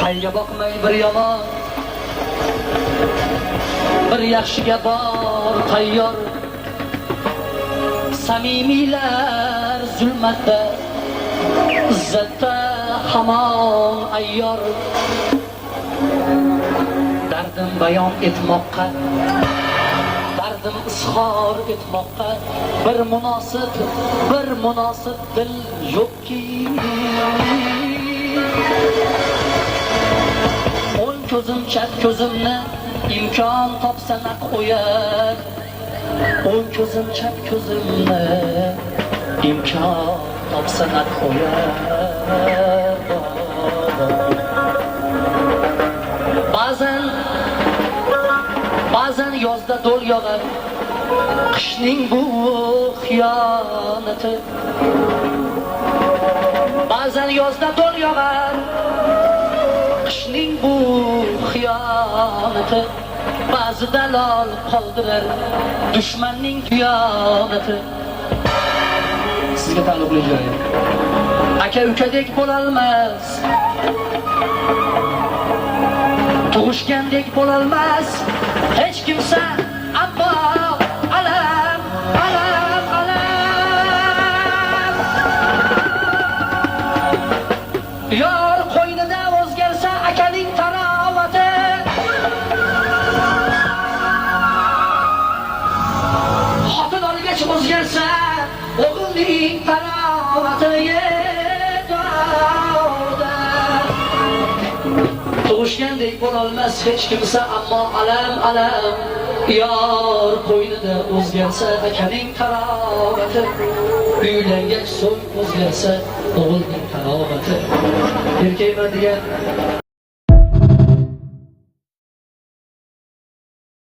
Qayga boqmay bir yomon, bir yaxshiga bor tayyor. Samimiylar zulmatda, izzatda hamon ayyor. Dardim bayon etmoqqa, dardim izhor etmoqqa bir munosib dil yo'qki. O'ng ko'zim chap ko'zimni imkon topsa naq qo'yar. O'ng ko'zim chap ko'zimni imkon topsa naq qo'yar. Ba'zan yozda do'l yog'ar, qishning bu xiyonati. Ba'zan yozda do'l yog'ar, qishning bu xiyonati. Ba'zi dalol qoldirar dushmanning xiyonati. Sizga taalluqli joyi. Aka ukadek bo'lolmas, tug'ishgandek bo'lolmas hech kimsa, ammo alam. Yor qo'ynida o'zgarsa akaning tarovati, xotin olgach o'zgarsa o'g'ilning tarovati. Tug'ishgandek bo'lolmas hech kimsa, ammo alam. Yor qo'ynida o'zgarsa akaning tarovati, uylangach so'ng o'zgarsa o'g'ilning tarovati. Erkakman degan